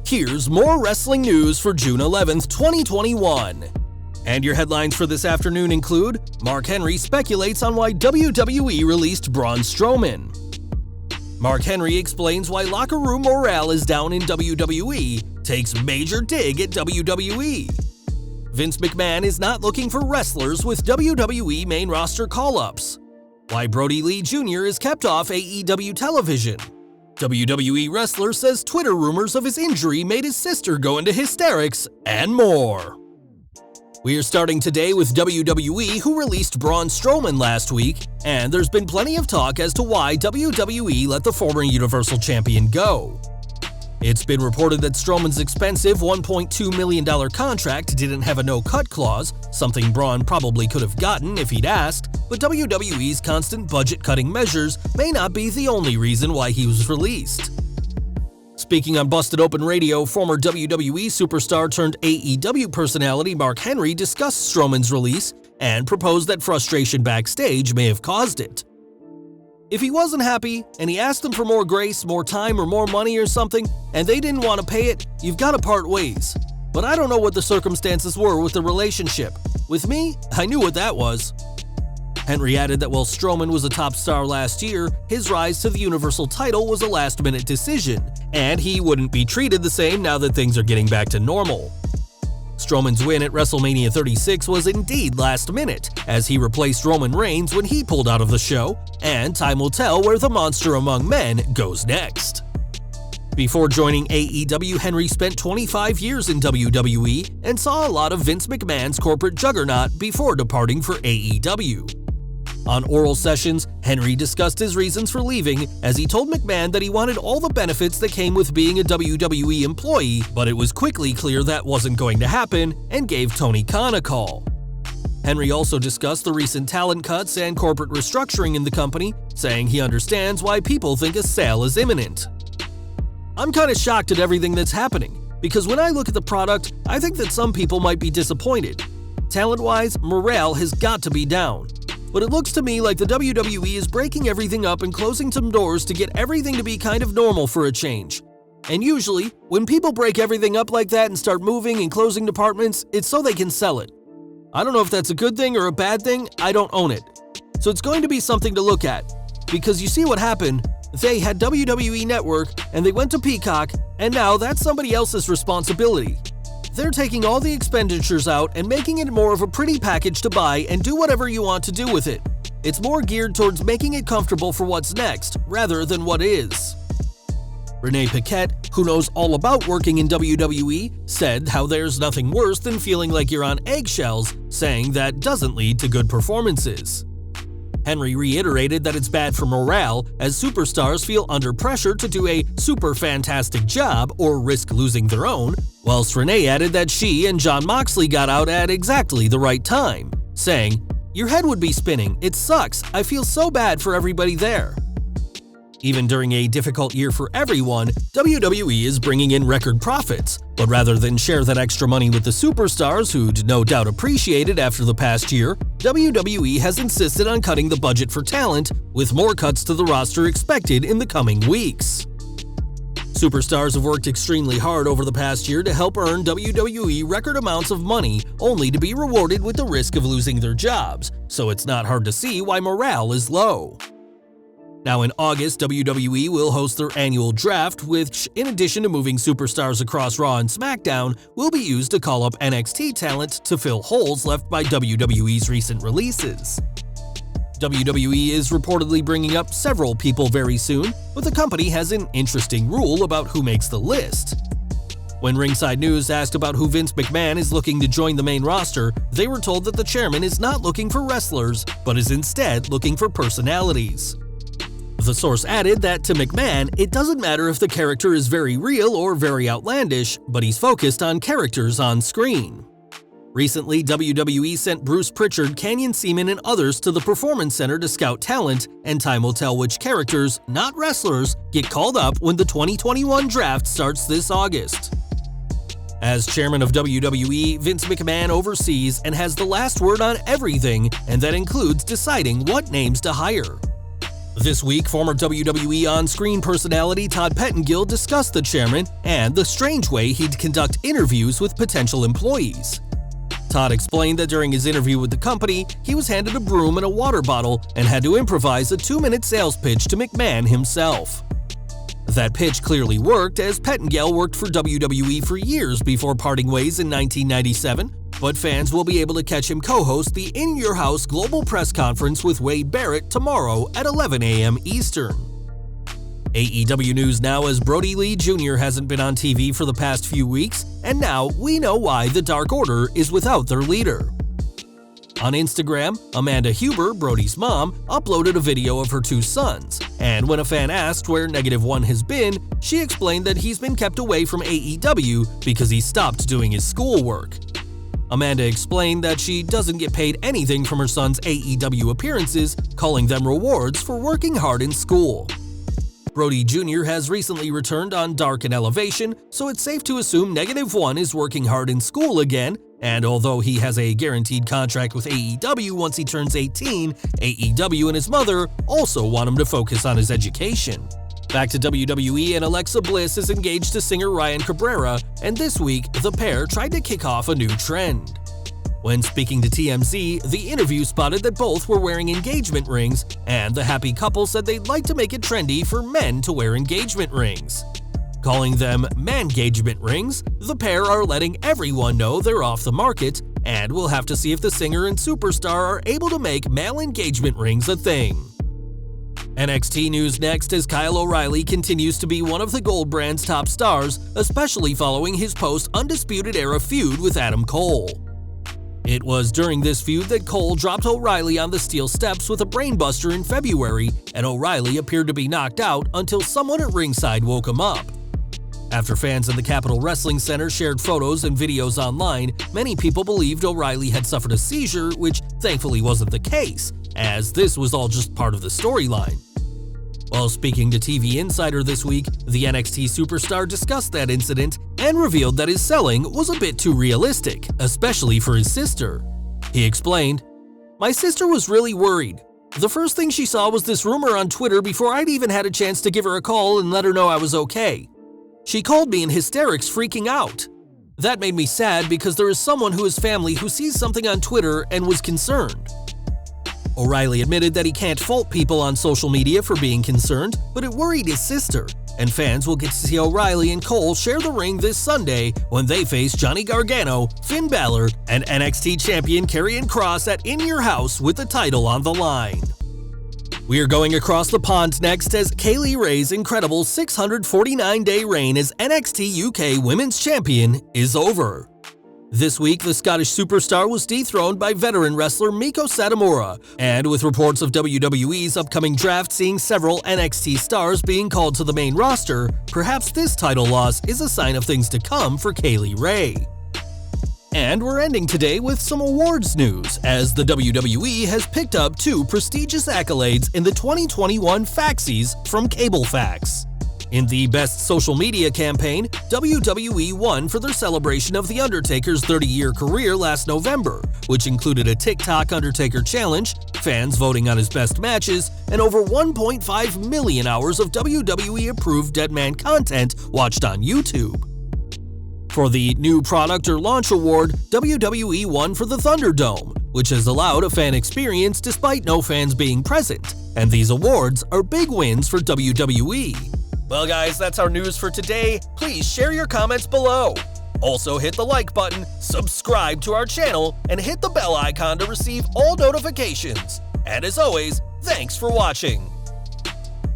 Here's more wrestling news for June 11th, 2021. And your headlines for this afternoon include: Mark Henry speculates on why WWE released Braun Strowman. Mark Henry explains why locker room morale is down in WWE, takes major dig at WWE. Vince McMahon is not looking for wrestlers with WWE main roster call-ups. Why Brodie Lee Jr. is kept off AEW television. WWE wrestler says Twitter rumors of his injury made his sister go into hysterics, and more. We are starting today with WWE, who released Braun Strowman last week, and there's been plenty of talk as to why WWE let the former Universal Champion go. It's been reported that Strowman's expensive $1.2 million contract didn't have a no-cut clause, something Braun probably could have gotten if he'd asked, but WWE's constant budget-cutting measures may not be the only reason why he was released. Speaking on Busted Open Radio, former WWE superstar turned AEW personality Mark Henry discussed Strowman's release and proposed that frustration backstage may have caused it. If he wasn't happy, and he asked them for more grace, more time, or more money or something, and they didn't want to pay it, you've got to part ways. But I don't know what the circumstances were with the relationship. With me, I knew what that was. Henry added that while Strowman was a top star last year, his rise to the Universal title was a last-minute decision, and he wouldn't be treated the same now that things are getting back to normal. Strowman's win at WrestleMania 36 was indeed last minute, as he replaced Roman Reigns when he pulled out of the show, and time will tell where the monster among men goes next. Before joining AEW, Henry spent 25 years in WWE and saw a lot of Vince McMahon's corporate juggernaut before departing for AEW. On oral sessions, Henry discussed his reasons for leaving, as he told McMahon that he wanted all the benefits that came with being a WWE employee, but it was quickly clear that wasn't going to happen, and gave Tony Khan a call. Henry also discussed the recent talent cuts and corporate restructuring in the company, saying he understands why people think a sale is imminent. "I'm kinda shocked at everything that's happening, because when I look at the product, I think that some people might be disappointed. Talent-wise, morale has got to be down. But it looks to me like the WWE is breaking everything up and closing some doors to get everything to be kind of normal for a change. And usually, when people break everything up like that and start moving and closing departments, it's so they can sell it. I don't know if that's a good thing or a bad thing, I don't own it. So it's going to be something to look at. Because you see what happened, they had WWE Network and they went to Peacock, and now that's somebody else's responsibility. They're taking all the expenditures out and making it more of a pretty package to buy and do whatever you want to do with it. It's more geared towards making it comfortable for what's next, rather than what is." Renee Paquette, who knows all about working in WWE, said how there's nothing worse than feeling like you're on eggshells, saying that doesn't lead to good performances. Henry reiterated that it's bad for morale, as superstars feel under pressure to do a super fantastic job or risk losing their own, whilst Renee added that she and Jon Moxley got out at exactly the right time, saying, "Your head would be spinning, it sucks, I feel so bad for everybody there." Even during a difficult year for everyone, WWE is bringing in record profits, but rather than share that extra money with the superstars who'd no doubt appreciate it after the past year, WWE has insisted on cutting the budget for talent, with more cuts to the roster expected in the coming weeks. Superstars have worked extremely hard over the past year to help earn WWE record amounts of money, only to be rewarded with the risk of losing their jobs, so it's not hard to see why morale is low. Now in August, WWE will host their annual draft, which, in addition to moving superstars across Raw and SmackDown, will be used to call up NXT talent to fill holes left by WWE's recent releases. WWE is reportedly bringing up several people very soon, but the company has an interesting rule about who makes the list. When Ringside News asked about who Vince McMahon is looking to join the main roster, they were told that the chairman is not looking for wrestlers, but is instead looking for personalities. The source added that to McMahon, it doesn't matter if the character is very real or very outlandish, but he's focused on characters on screen. Recently, WWE sent Bruce Pritchard, Canyon Ceman, and others to the Performance Center to scout talent, and time will tell which characters, not wrestlers, get called up when the 2021 draft starts this August. As chairman of WWE, Vince McMahon oversees and has the last word on everything, and that includes deciding what names to hire. This week, former WWE on-screen personality Todd Pettengill discussed the chairman and the strange way he'd conduct interviews with potential employees. Todd explained that during his interview with the company, he was handed a broom and a water bottle and had to improvise a 2-minute sales pitch to McMahon himself. That pitch clearly worked, as Pettengill worked for WWE for years before parting ways in 1997, but fans will be able to catch him co-host the In Your House Global Press Conference with Wade Barrett tomorrow at 11 a.m. Eastern. AEW news now, as Brodie Lee Jr. hasn't been on TV for the past few weeks, and now we know why the Dark Order is without their leader. On Instagram, Amanda Huber, Brodie's mom, uploaded a video of her 2 sons, and when a fan asked where -1 has been, she explained that he's been kept away from AEW because he stopped doing his schoolwork. Amanda explained that she doesn't get paid anything from her son's AEW appearances, calling them rewards for working hard in school. Brodie Jr. has recently returned on Dark and Elevation, so it's safe to assume -1 is working hard in school again, and although he has a guaranteed contract with AEW once he turns 18, AEW and his mother also want him to focus on his education. Back to WWE, and Alexa Bliss is engaged to singer Ryan Cabrera, and this week, the pair tried to kick off a new trend. When speaking to TMZ, the interview spotted that both were wearing engagement rings, and the happy couple said they'd like to make it trendy for men to wear engagement rings. Calling them man-gagement rings, the pair are letting everyone know they're off the market, and we'll have to see if the singer and superstar are able to make male engagement rings a thing. NXT news next, as Kyle O'Reilly continues to be one of the Gold brand's top stars, especially following his post-Undisputed Era feud with Adam Cole. It was during this feud that Cole dropped O'Reilly on the steel steps with a brainbuster in February, and O'Reilly appeared to be knocked out until someone at ringside woke him up. After fans in the Capitol Wrestling Center shared photos and videos online, many people believed O'Reilly had suffered a seizure, which thankfully wasn't the case, as this was all just part of the storyline. While speaking to TV Insider this week, the NXT superstar discussed that incident and revealed that his selling was a bit too realistic, especially for his sister. He explained, "My sister was really worried. The first thing she saw was this rumor on Twitter before I'd even had a chance to give her a call and let her know I was okay. She called me in hysterics, freaking out. That made me sad because there is someone who is family who sees something on Twitter and was concerned." O'Reilly admitted that he can't fault people on social media for being concerned, but it worried his sister, and fans will get to see O'Reilly and Cole share the ring this Sunday when they face Johnny Gargano, Finn Balor, and NXT champion Karrion Kross at In Your House with the title on the line. We are going across the pond next, as Kaylee Ray's incredible 649-day reign as NXT UK Women's Champion is over. This week, the Scottish superstar was dethroned by veteran wrestler Miko Satomura, and with reports of WWE's upcoming draft seeing several NXT stars being called to the main roster, perhaps this title loss is a sign of things to come for Kaylee Ray. And we're ending today with some awards news, as the WWE has picked up 2 prestigious accolades in the 2021 Faxies from CableFax. In the Best Social Media campaign, WWE won for their celebration of The Undertaker's 30-year career last November, which included a TikTok Undertaker challenge, fans voting on his best matches, and over 1.5 million hours of WWE-approved Deadman content watched on YouTube. For the New Product or Launch Award, WWE won for the Thunderdome, which has allowed a fan experience despite no fans being present, and these awards are big wins for WWE. Well guys, that's our news for today. Please share your comments below. Also hit the like button, subscribe to our channel, and hit the bell icon to receive all notifications. And as always, thanks for watching.